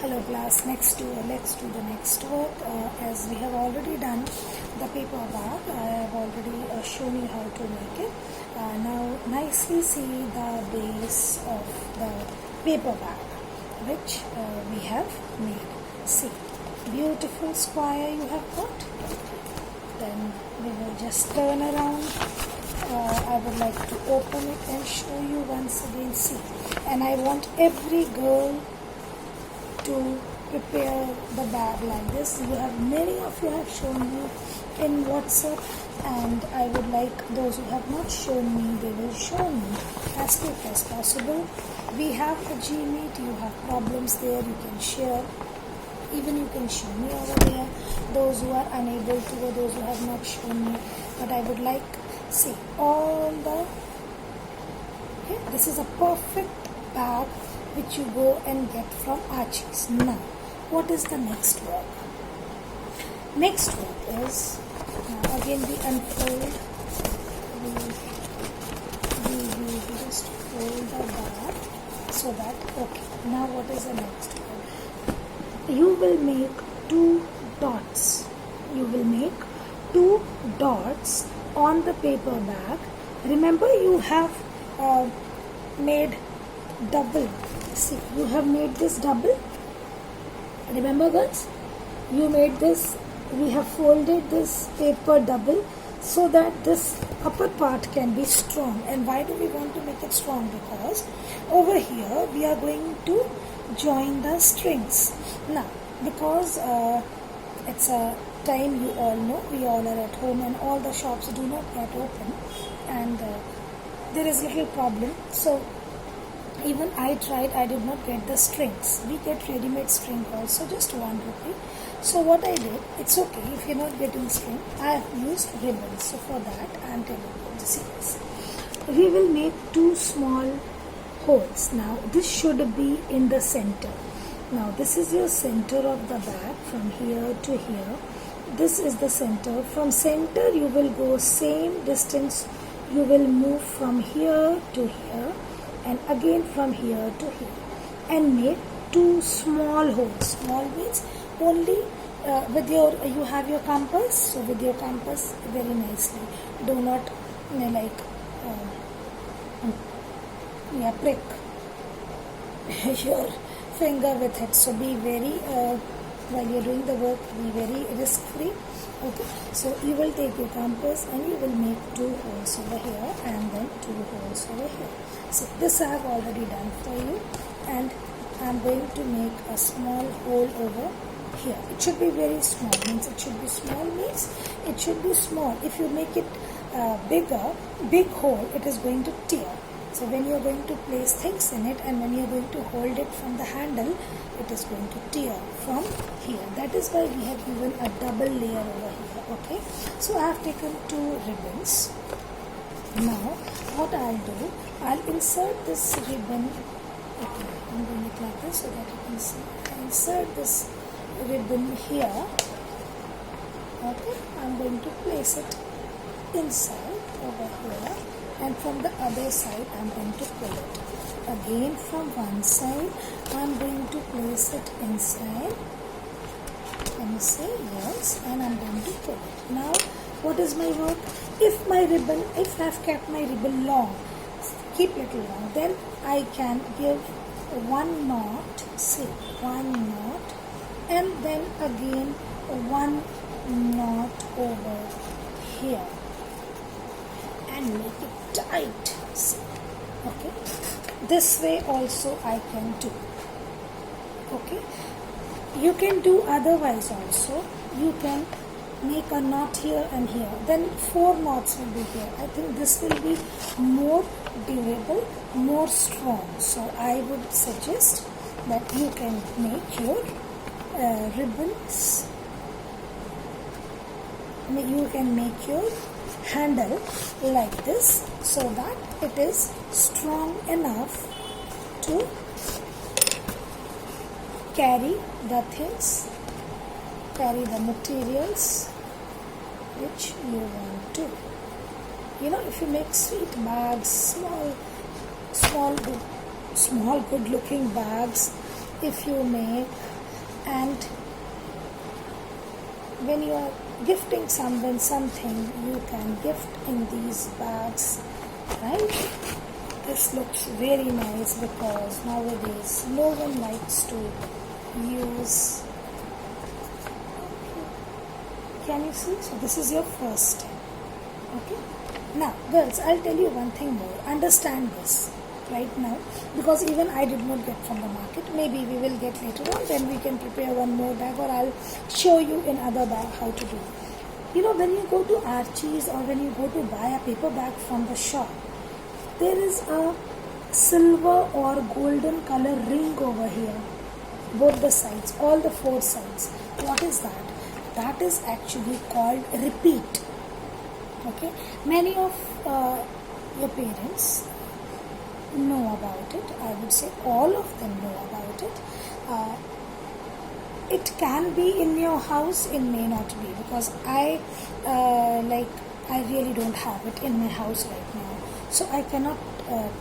Hello class, let's do the next work. As we have already done the paper bag, I have already shown you how to make it. Now nicely see the base of the paper bag which we have made. See, beautiful square you have got. Then we will just turn around. I would like to open it and show you once again. See, and I want every girl to prepare the bag like this. Many of you have shown me in WhatsApp, and I would like those who have not shown me, they will show me as quick as possible. We have a Gmeet, you have problems there, you can share. Even you can show me over there, those who are unable to, or those who have not shown me. But I would like, see, all the, okay, this is a perfect bag which you go and get from Archie's. Now, what is the next work? Next work is, again we unfold, we just fold the bag so that, okay, now what is the next work? You will make two dots. You will make two dots on the paper bag. Remember, you have made double. See, you have made this double. Remember girls, you made this, we have folded this paper double so that this upper part can be strong. And why do we want to make it strong? Because over here we are going to join the strings. Now, because it's a time, you all know, we all are at home and all the shops do not get open, and there is little problem. So even I tried, I did not get the strings. We get ready-made string also, just 1 rupee. So what I did, it's okay if you're not getting string, I have used ribbons. So for that I am telling you to see this. We will make two small holes. Now this should be in the center. Now this is your center of the bag, from here to here. This is the center. From center you will go same distance. You will move from here to here, and again from here to here, and make two small holes. Small means only with your, you have your compass, so with your compass very nicely. Do not prick your finger with it. So be very, while you're doing the work, be very risk free. Okay, so you will take your compass and you will make two holes over here and then two holes over here. So this I have already done for you, and I am going to make a small hole over here. It should be very small, means it should be small, means it should be small. If you make it bigger, big hole, it is going to tear. So when you are going to place things in it, and when you are going to hold it from the handle, it is going to tear from here. That is why we have given a double layer over here. Okay, so I have taken two ribbons. Now what I'll do, I'll insert this ribbon. Okay, I'm doing it like this so that you can see. I insert this ribbon here. Okay, I'm going to place it inside over here, and from the other side I'm going to pull it. Again from one side I'm going to place it inside. Can you say yes? And I'm going to pull it. Now what is my work? If my ribbon, if I've kept my ribbon long, keep little long, then I can give one knot, say one knot, and then again one knot over here, and make it tight. See, okay, this way also I can do. Okay, you can do otherwise also. You can make a knot here and here, then 4 knots will be here. I think this will be more durable, more strong. So I would suggest that you can make your ribbons, you can make your handle like this, so that it is strong enough to carry the things, carry the materials which you want to. You know, if you make sweet bags, small good looking bags, if you make And when you are gifting someone something, you can gift in these bags, right? This looks very nice because nowadays no one likes to use. Can you see? So this is your first step. Okay. Now, girls, I'll tell you one thing more. Understand this right now, because even I did not get from the market. Maybe we will get later on. Then we can prepare one more bag, or I'll show you in other bag how to do it. You know, when you go to Archie's or when you go to buy a paper bag from the shop, there is a silver or golden color ring over here, both the sides, all the four sides. What is that? That is actually called repeat. Okay, many of your parents know about it. I would say all of them know about it. It can be in your house, it may not be, because I really don't have it in my house right now, so I cannot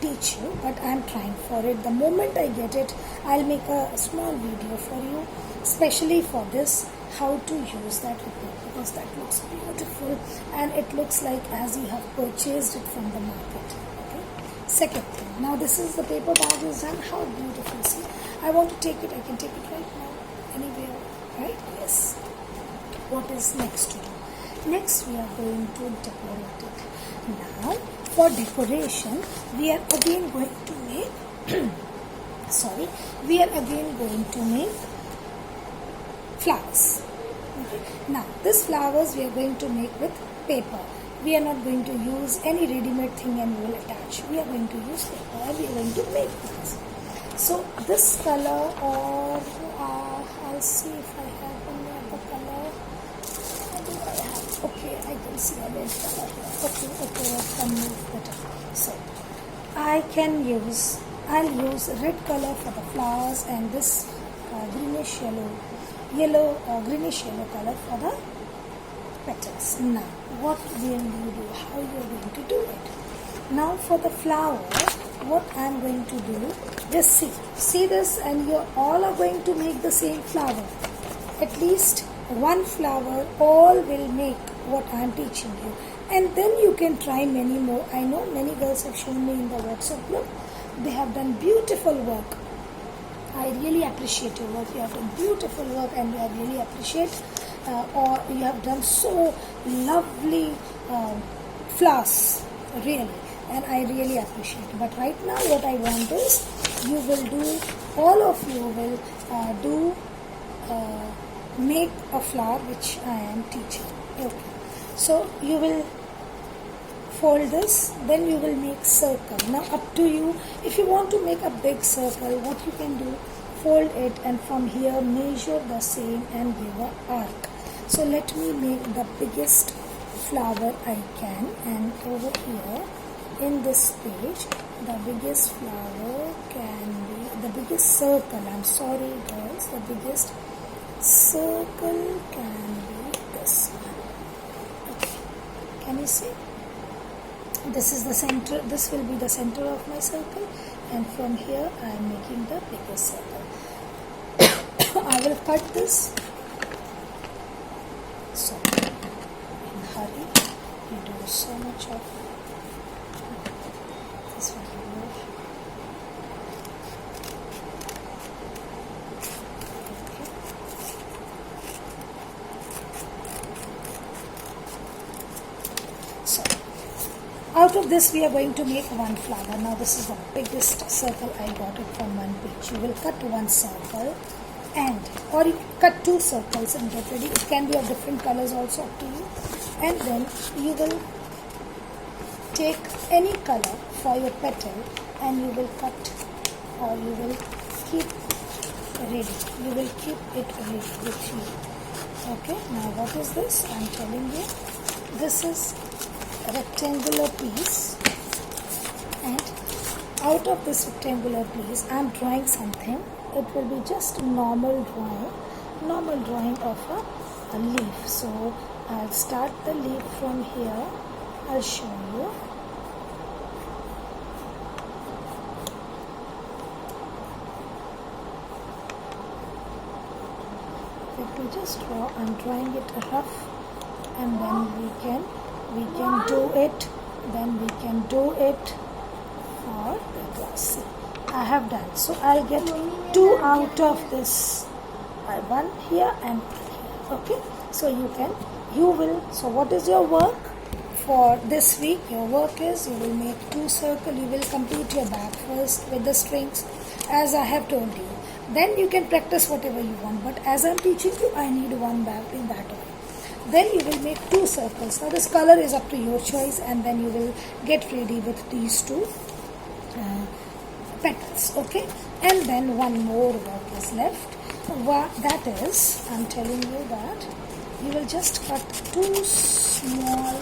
teach you, but I'm trying for it. The moment I get it, I'll make a small video for you, especially for this, how to use that repeat, because that looks beautiful and it looks like as you have purchased it from the market. Okay. Second thing, now this is the paper bag is done. How beautiful! See, I want to take it. I can take it right now, anywhere. Right? Yes. What is next to do? Next, we are going to decorate it. Now, for decoration, we are again going to make. We are again going to make flowers. Okay. Now, these flowers we are going to make with paper. We are not going to use any ready-made thing and we will attach. We are going to use paper and we are going to make things. So, this color, or I'll see if I have any other color. What do I have? Okay, I can see a red color here. Okay, I can move better. So, I'll use red color for the flowers and this greenish greenish yellow color for the petals. Now, what will you do? How you are going to do it? Now, for the flower, what I am going to do, just see this, and you all are going to make the same flower. At least one flower, all will make what I am teaching you, and then you can try many more. I know many girls have shown me in the WhatsApp group. They have done beautiful work. I really appreciate your work. You have done beautiful work, and I really appreciate, or you have done so lovely flowers, really, and I really appreciate it. But right now, what I want is you will do, all of you will make a flower which I am teaching. Okay, so you will fold this, then you will make circle. Now up to you. If you want to make a big circle, what you can do, fold it and from here measure the same and give an arc. So let me make the biggest flower I can, and over here in this page the biggest flower can be, the biggest circle, I'm sorry girls, the biggest circle can be this one. Okay, can you see? This is the center, this will be the center of my circle, and from here I am making the biggest circle. I will cut this. So, in hurry, you do so much of this one remove. Okay. So, out of this we are going to make one flower. Now this is the biggest circle. I got it from one page. You will cut one circle, and or you cut two circles and get ready. It can be of different colors also, up to you. And then you will take any color for your petal and you will cut, or you will keep ready. You will keep it ready with you. Okay, now what is this? I am telling you, this is a rectangular piece, and out of this rectangular piece I am drawing something. It will be just a normal drawing of a leaf. So I'll start the leaf from here. I'll show you. have to just draw. I'm drawing it rough, and then we can do it. Then we can do it for the glass. I have done. So I'll get 2 out of this. One here and one here. Okay. So so what is your work for this week? Your work is you will make 2 circles. You will complete your bag first with the strings, as I have told you. Then you can practice whatever you want. But as I'm teaching you, I need 1 bag in that way. Then you will make 2 circles. Now this color is up to your choice, and then you will get ready with these 2 petals. Okay. And then one more work is left. That is, I'm telling you that you will just cut 2 small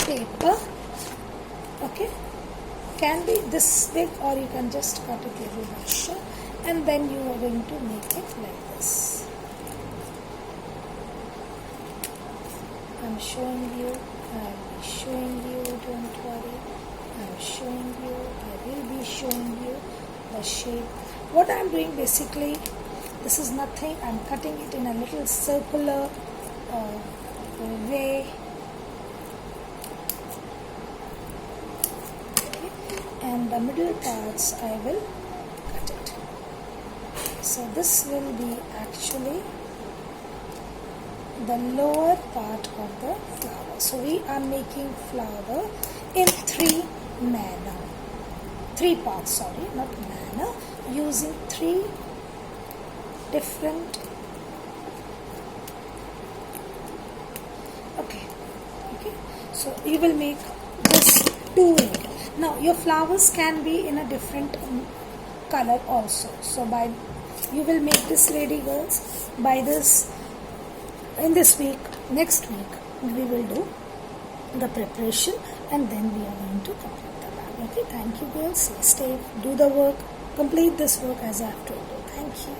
paper. Okay. Can be this big, or you can just cut it a little bit, and then you are going to make it like this. I'm showing you, I'll be showing you, don't worry. I'm showing you, I will be showing you the shape. What I'm doing basically, this is nothing, I'm cutting it in a little circular way. Okay. And the middle parts I will cut it. So this will be actually the lower part of the flower. So we are making flower in 3 parts, sorry, not manner, using 3 different, okay, so you will make this 2 in it. Now your flowers can be in a different color also. So you will make this, lady girls, by this. In this week, next week, we will do the preparation, and then we are going to complete the bag. Okay, thank you girls. Stay, do the work, complete this work as I have told you. Thank you.